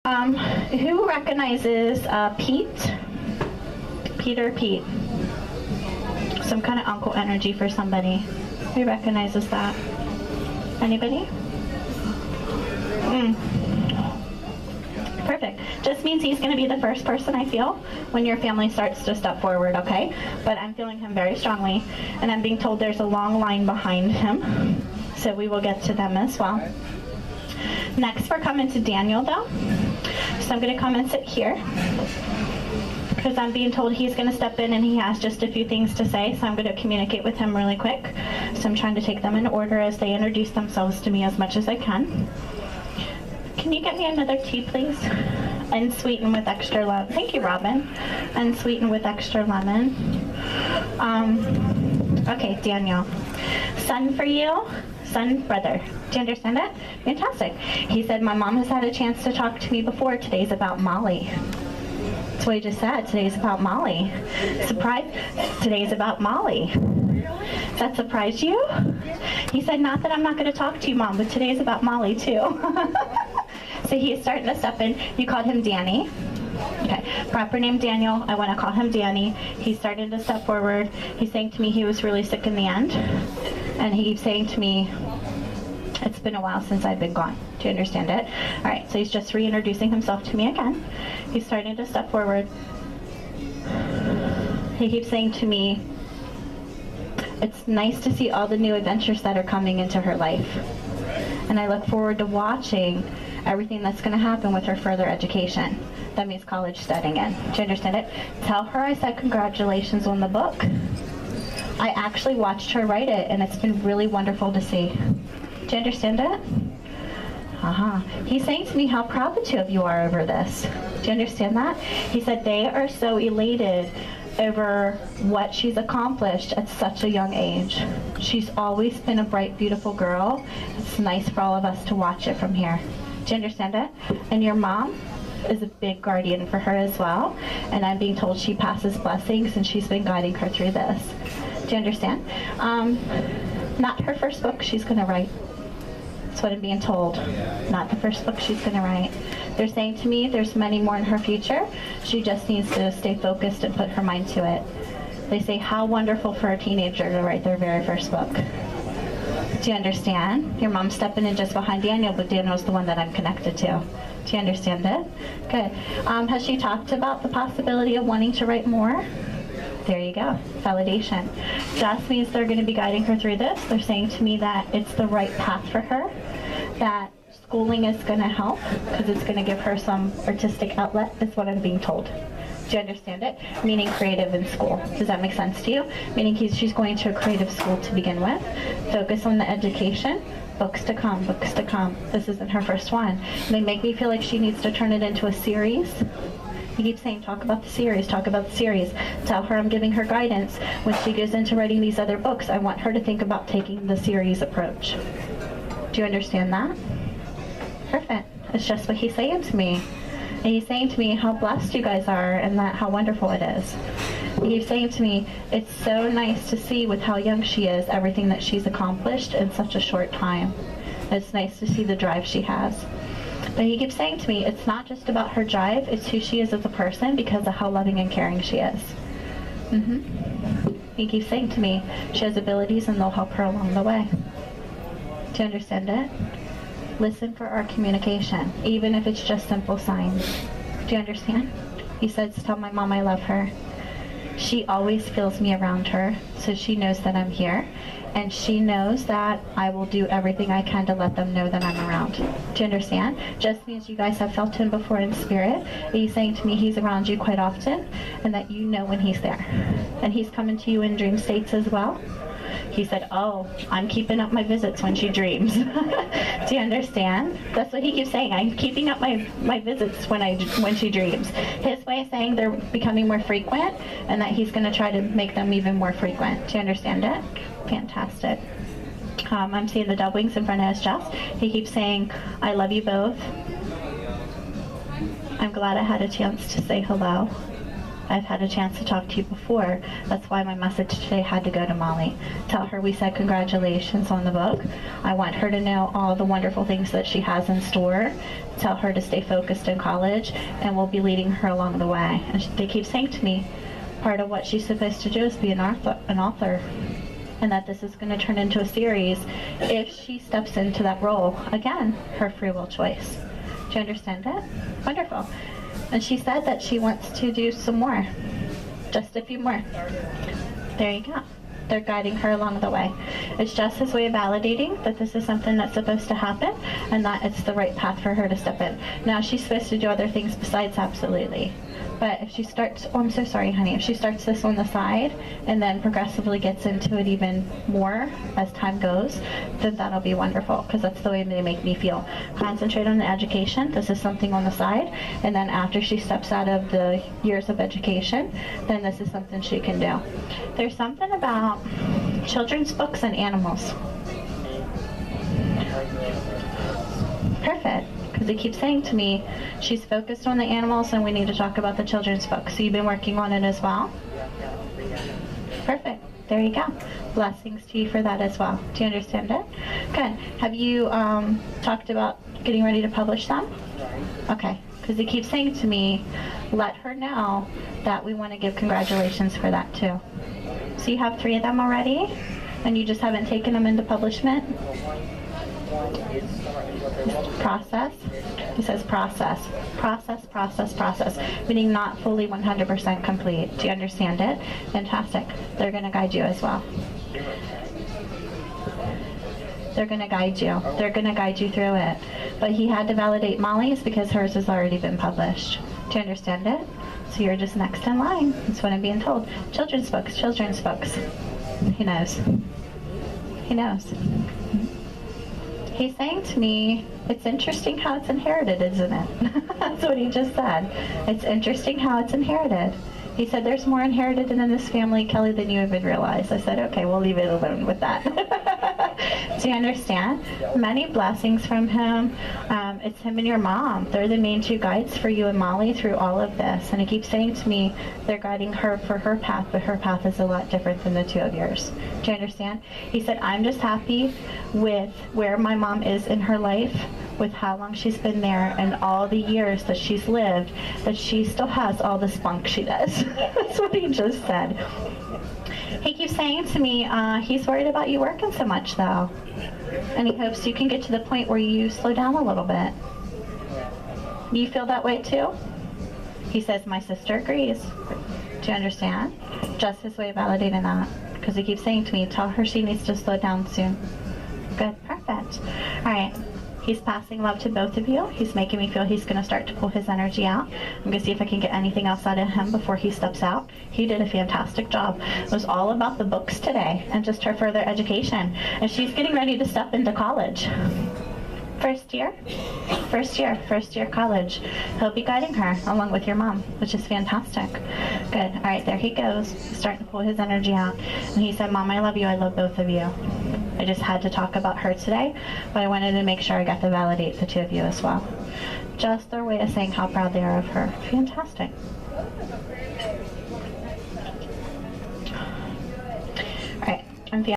Who recognizes Pete? Peter, Pete. Some kind of uncle energy for somebody. Who recognizes that? Anybody? Perfect. Just means he's going to be the first person I feel when your family starts to step forward, okay? But I'm feeling him very strongly, and I'm being told there's a long line behind him, so we will get to them as well. Next, we're coming to Daniel, though. So I'm going to come and sit here, because I'm being told he's going to step in and he has just a few things to say, so I'm going to communicate with him really quick. So I'm trying to take them in order as they introduce themselves to me as much as I can. Can you get me another tea, please? And sweeten with extra lemon. Thank you, Robin. And sweeten with extra lemon. Okay, Daniel. Son for you, son, brother. Do you understand that? Fantastic. He said, my mom has had a chance to talk to me before. Today's about Molly. That's what he just said. Today's about Molly. Surprise. Today's about Molly. Does that surprise you? He said, not that I'm not going to talk to you, Mom, but today's about Molly, too. So he is starting to step in. You called him Danny. Okay, proper name Daniel. I want to call him Danny. He's starting to step forward. He's saying to me he was really sick in the end. And he keeps saying to me, it's been a while since I've been gone. Do you understand it? All right, so he's just reintroducing himself to me again. He's starting to step forward. He keeps saying to me, it's nice to see all the new adventures that are coming into her life. And I look forward to watching everything that's going to happen with her further education. That means college studying in. Do you understand it? Tell her I said congratulations on the book. I actually watched her write it, and it's been really wonderful to see. Do you understand it? He's saying to me how proud the two of you are over this. Do you understand that? He said they are so elated over what she's accomplished at such a young age. She's always been a bright, beautiful girl. It's nice for all of us to watch it from here. Do you understand it? And your mom is a big guardian for her as well. And I'm being told she passes blessings and she's been guiding her through this. Do you understand? Not her first book she's going to write. That's what I'm being told. Not the first book she's going to write. They're saying to me there's many more in her future. She just needs to stay focused and put her mind to it. They say how wonderful for a teenager to write their very first book. Do you understand? Your mom's stepping in just behind Daniel, but Daniel's the one that I'm connected to. Do you understand it? Good. Has she talked about the possibility of wanting to write more? There you go. Validation. Just means they're going to be guiding her through this. They're saying to me that it's the right path for her, that schooling is going to help because it's going to give her some artistic outlet, is what I'm being told. Do you understand it? Meaning creative in school. Does that make sense to you? Meaning she's going to a creative school to begin with. Focus on the education. Books to come, books to come. This isn't her first one. They make me feel like she needs to turn it into a series. He keeps saying, talk about the series, talk about the series. Tell her I'm giving her guidance. When she goes into writing these other books, I want her to think about taking the series approach. Do you understand that? Perfect. It's just what he's saying to me. And he's saying to me how blessed you guys are and that how wonderful it is. And he's saying to me, it's so nice to see with how young she is, everything that she's accomplished in such a short time. It's nice to see the drive she has. But he keeps saying to me, it's not just about her drive, it's who she is as a person because of how loving and caring she is. He keeps saying to me, she has abilities and they'll help her along the way. Do you understand it? Listen for our communication, even if it's just simple signs. Do you understand? He says, tell my mom I love her. She always feels me around her, so she knows that I'm here. And she knows that I will do everything I can to let them know that I'm around. Do you understand? Just means you guys have felt him before in spirit. He's saying to me he's around you quite often, and that you know when he's there. And he's coming to you in dream states as well. He said, oh, I'm keeping up my visits when she dreams. Do you understand? That's what he keeps saying. I'm keeping up my visits when she dreams. His way of saying they're becoming more frequent and that he's going to try to make them even more frequent. Do you understand it? Fantastic. I'm seeing the doublings in front of his chest. He keeps saying, I love you both. I'm glad I had a chance to say hello. I've had a chance to talk to you before. That's why my message today had to go to Molly. Tell her we said congratulations on the book. I want her to know all the wonderful things that she has in store. Tell her to stay focused in college, and we'll be leading her along the way. And they keep saying to me, part of what she's supposed to do is be an author, and that this is going to turn into a series if she steps into that role. Again, her free will choice. Do you understand it? Wonderful. And she said that she wants to do some more. Just a few more. There you go. They're guiding her along the way. It's just his way of validating that this is something that's supposed to happen and that it's the right path for her to step in. Now, she's supposed to do other things besides, absolutely. But if she starts, oh, I'm so sorry, honey, if she starts this on the side and then progressively gets into it even more as time goes, then that'll be wonderful, because that's the way they make me feel. Concentrate on the education. This is something on the side. And then after she steps out of the years of education, then this is something she can do. There's something about children's books and animals. Perfect. Because he keeps saying to me, she's focused on the animals and we need to talk about the children's book. So you've been working on it as well? Perfect. There you go. Blessings to you for that as well. Do you understand it? Good. Have you talked about getting ready to publish them? Okay. Because he keeps saying to me, let her know that we want to give congratulations for that too. So you have 3 of them already? And you just haven't taken them into publishment? Process. He says process. Process, process, process. Meaning not fully 100% complete. Do you understand it? Fantastic. They're going to guide you as well. They're going to guide you. They're going to guide you through it. But he had to validate Molly's because hers has already been published. Do you understand it? So you're just next in line. That's what I'm being told. Children's books, children's books. He knows. He knows. He's saying to me, it's interesting how it's inherited, isn't it? That's what he just said. It's interesting how it's inherited. He said, there's more inherited in this family, Kelly, than you even realize. I said, okay, we'll leave it alone with that. Do you understand? Many blessings from him. It's him and your mom. They're the main 2 guides for you and Molly through all of this. And he keeps saying to me, they're guiding her for her path, but her path is a lot different than the 2 of yours. Do you understand? He said, I'm just happy with where my mom is in her life, with how long she's been there and all the years that she's lived, that she still has all the spunk she does. That's what he just said. He keeps saying to me, he's worried about you working so much though. And he hopes you can get to the point where you slow down a little bit. You feel that way too? He says, my sister agrees. Do you understand? Just his way of validating that. Because he keeps saying to me, tell her she needs to slow down soon. Good, perfect. All right. He's passing love to both of you. He's making me feel he's going to start to pull his energy out. I'm going to see if I can get anything else out of him before he steps out. He did a fantastic job. It was all about the books today and just her further education. And she's getting ready to step into college. First year college. He'll be guiding her along with your mom, which is fantastic. Good. All right, there he goes. He's starting to pull his energy out. And he said, Mom, I love you. I love both of you. I just had to talk about her today, but I wanted to make sure I got to validate the 2 of you as well. Just their way of saying how proud they are of her. Fantastic.